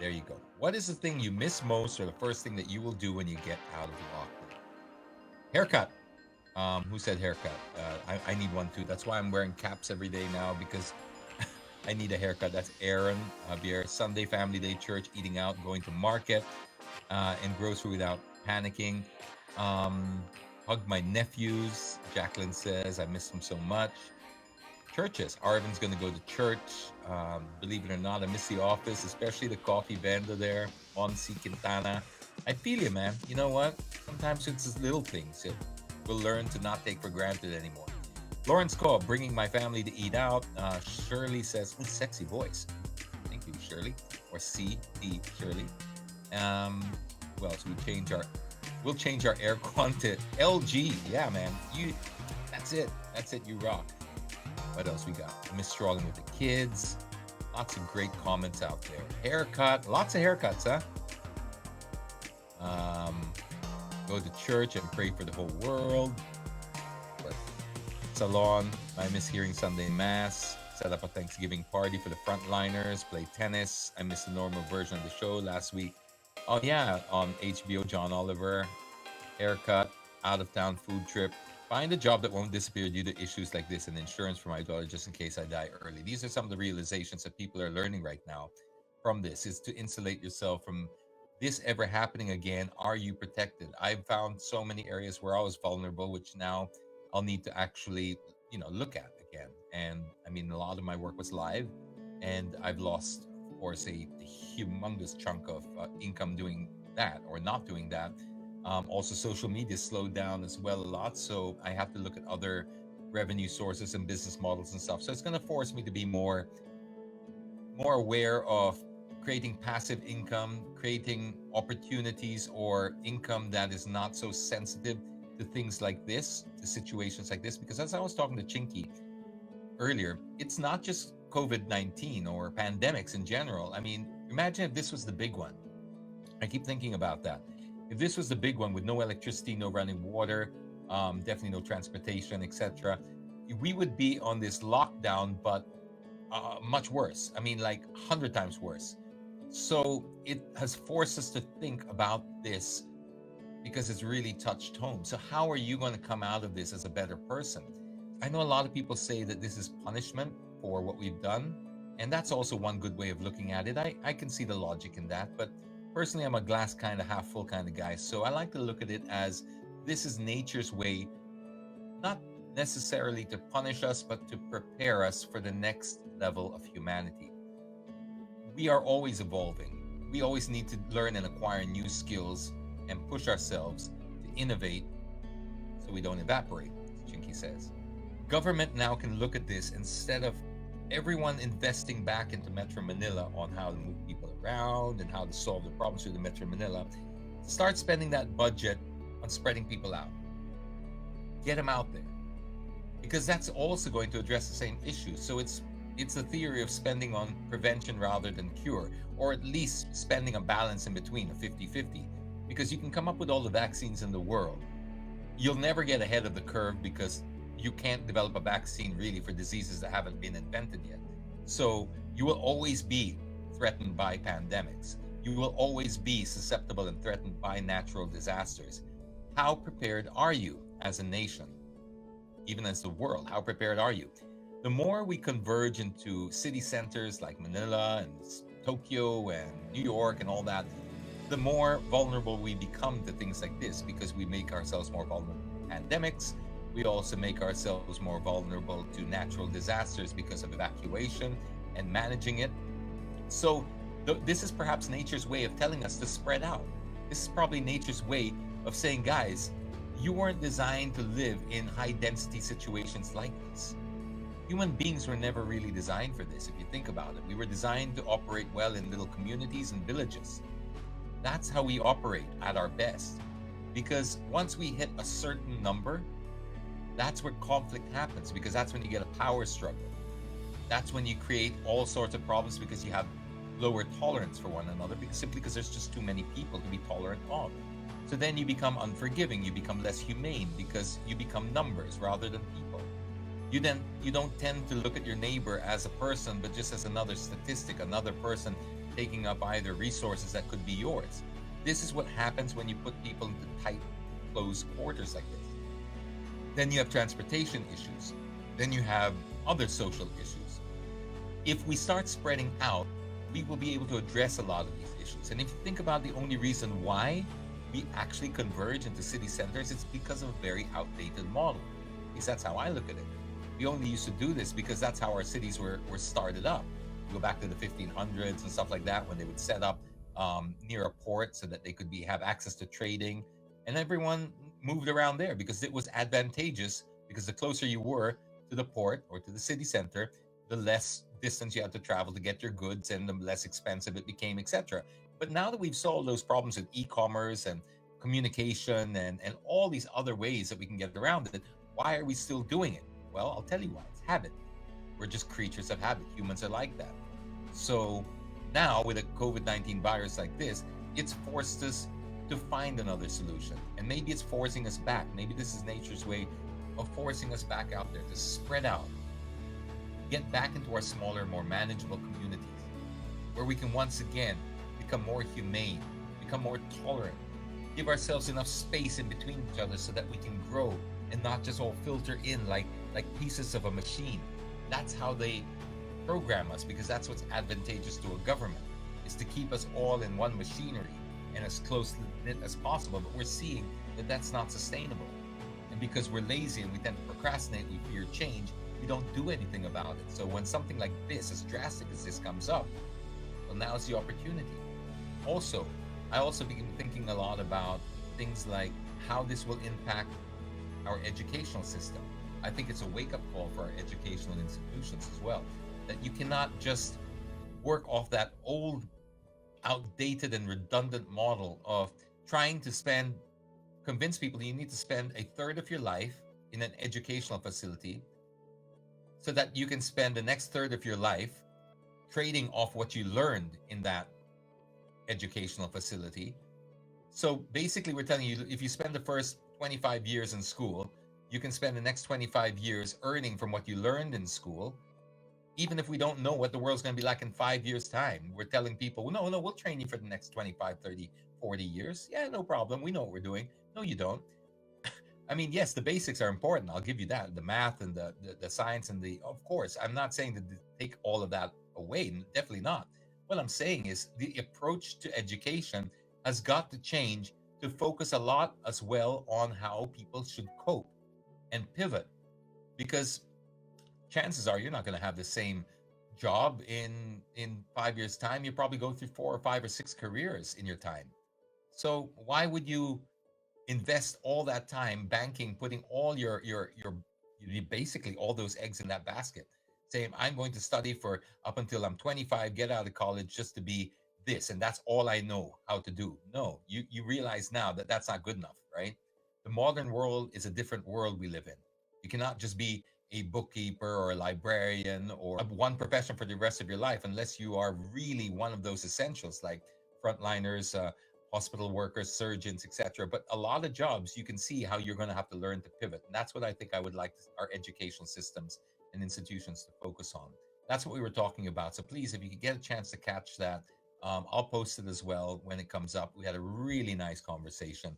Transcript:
There you go. What is the thing you miss most, or the first thing that you will do when you get out of lockdown? Haircut. Who said haircut? I need one too. That's why I'm wearing caps every day now, because I need a haircut. That's Aaron Javier. Sunday family day church, eating out, going to market, and grocery without panicking. Um, Hug my nephews. Jacqueline says I miss them so much. Churches. Arvin's going to go to church. Believe it or not, I miss the office, especially the coffee vendor there, Monsi Quintana. I feel you, man. You know what? Sometimes it's just little things that we'll learn to not take for granted anymore. Lawrence Cole, bringing my family to eat out. Shirley says, "Ooh, sexy voice." Thank you, Shirley. Or C D Shirley. Um, who else? We'll change our aircon to LG. Yeah, man. That's it. That's it. You rock. What else we got? I miss strolling with the kids. Lots of great comments out there. Haircut. Lots of haircuts, huh? Um, Go to church and pray for the whole world. But salon. I miss hearing Sunday Mass. Set up a Thanksgiving party for the frontliners. Play tennis. I miss the normal version of the show last week. Oh, yeah. On HBO, John Oliver. Haircut. Out of town food trip. Find a job that won't disappear due to issues like this, and insurance for my daughter just in case I die early. These are some of the realizations that people are learning right now from this, is to insulate yourself from this ever happening again. Are you protected? I've found so many areas where I was vulnerable, which now I'll need to actually, look at again. And I mean, a lot of my work was live, and I've lost, of course, a humongous chunk of income doing that or not doing that. Also, social media slowed down as well a lot, so I have to look at other revenue sources and business models and stuff. So it's going to force me to be more aware of creating passive income, creating opportunities or income that is not so sensitive to things like this, to situations like this. Because as I was talking to Chinky earlier, it's not just COVID-19 or pandemics in general. I mean, imagine if this was the big one. I keep thinking about that. If this was the big one with no electricity, no running water, definitely no transportation, etc., we would be on this lockdown, but much worse. I mean, like 100 times worse. So it has forced us to think about this because it's really touched home. So how are you going to come out of this as a better person? I know a lot of people say that this is punishment for what we've done, and that's also one good way of looking at it. I can see the logic in that, but personally, I'm a glass kind of half full kind of guy. So I like to look at it as this is nature's way, not necessarily to punish us, but to prepare us for the next level of humanity. We are always evolving. We always need to learn and acquire new skills and push ourselves to innovate so we don't evaporate, as Chinky says. Government now can look at this instead of everyone investing back into Metro Manila on how to move people around and how to solve the problems with the Metro Manila. Start spending that budget on spreading people out. Get them out there. Because that's also going to address the same issue. So it's a theory of spending on prevention rather than cure, or at least spending a balance in between, a 50-50. Because you can come up with all the vaccines in the world. You'll never get ahead of the curve because you can't develop a vaccine really for diseases that haven't been invented yet. So you will always be threatened by pandemics. You will always be susceptible and threatened by natural disasters. How prepared are you as a nation, even as the world? How prepared are you? The more we converge into city centers like Manila and Tokyo and New York and all that, the more vulnerable we become to things like this, because we make ourselves more vulnerable to pandemics. We also make ourselves more vulnerable to natural disasters because of evacuation and managing it. So this is perhaps nature's way of telling us to spread out. This is probably nature's way of saying, guys, you weren't designed to live in high density situations like this. Human beings were never really designed for this, if you think about it. We were designed to operate well in little communities and villages. That's how we operate at our best. Because once we hit a certain number, that's where conflict happens, because that's when you get a power struggle. That's when you create all sorts of problems because you have lower tolerance for one another, simply because there's just too many people to be tolerant of. So then you become unforgiving, you become less humane because you become numbers rather than people. You don't tend to look at your neighbor as a person, but just as another statistic, another person taking up either resources that could be yours. This is what happens when you put people into tight, closed quarters like this. Then you have transportation issues. Then you have other social issues. If we start spreading out, we will be able to address a lot of these issues. And if you think about the only reason why we actually converge into city centers, it's because of a very outdated model. At least that's how I look at it. We only used to do this because that's how our cities were started up. You go back to the 1500s and stuff like that when they would set up near a port so that they could have access to trading, and everyone moved around there because it was advantageous. Because the closer you were to the port or to the city center, the less distance you had to travel to get your goods and the less expensive it became, etc. But now that we've solved those problems with e-commerce and communication and all these other ways that we can get around it, why are we still doing it? Well, I'll tell you why. It's habit. We're just creatures of habit. Humans are like that. So now with a COVID-19 virus like this, it's forced us to find another solution. And maybe it's forcing us back. Maybe this is nature's way of forcing us back out there to spread out, get back into our smaller, more manageable communities where we can once again become more humane, become more tolerant, give ourselves enough space in between each other so that we can grow and not just all filter in like pieces of a machine. That's how they program us, because that's what's advantageous to a government, is to keep us all in one machinery and as close knit as possible. But we're seeing that that's not sustainable. And because we're lazy and we tend to procrastinate, we fear change, we don't do anything about it. So when something like this, as drastic as this, comes up, well, now's the opportunity. Also, I also begin thinking a lot about things like how this will impact our educational system. I think it's a wake-up call for our educational institutions as well, that you cannot just work off that old, outdated, and redundant model of trying to convince people you need to spend a third of your life in an educational facility so that you can spend the next third of your life trading off what you learned in that educational facility. So basically, we're telling you, if you spend the first 25 years in school, you can spend the next 25 years earning from what you learned in school. Even if we don't know what the world's going to be like in 5 years' time, we're telling people, well, no, we'll train you for the next 25, 30, 40 years. Yeah, no problem. We know what we're doing. No, you don't. I mean, yes, the basics are important. I'll give you that. The math and the science and of course, I'm not saying to take all of that away. Definitely not. What I'm saying is the approach to education has got to change to focus a lot as well on how people should cope and pivot. Because chances are you're not going to have the same job in 5 years time. You probably go through 4 or 5 or 6 careers in your time. So why would you invest all that time banking, putting all your basically all those eggs in that basket, saying I'm going to study for up until I'm 25, get out of college just to be this, and that's all I know how to do? No, you realize now that that's not good enough, right? The modern world is a different world we live in. You cannot just be a bookkeeper or a librarian or one profession for the rest of your life unless you are really one of those essentials like frontliners, hospital workers, surgeons, etc. But a lot of jobs, you can see how you're going to have to learn to pivot. And that's what I think I would like our educational systems and institutions to focus on. That's what we were talking about. So please, if you could get a chance to catch that, I'll post it as well when it comes up. We had a really nice conversation.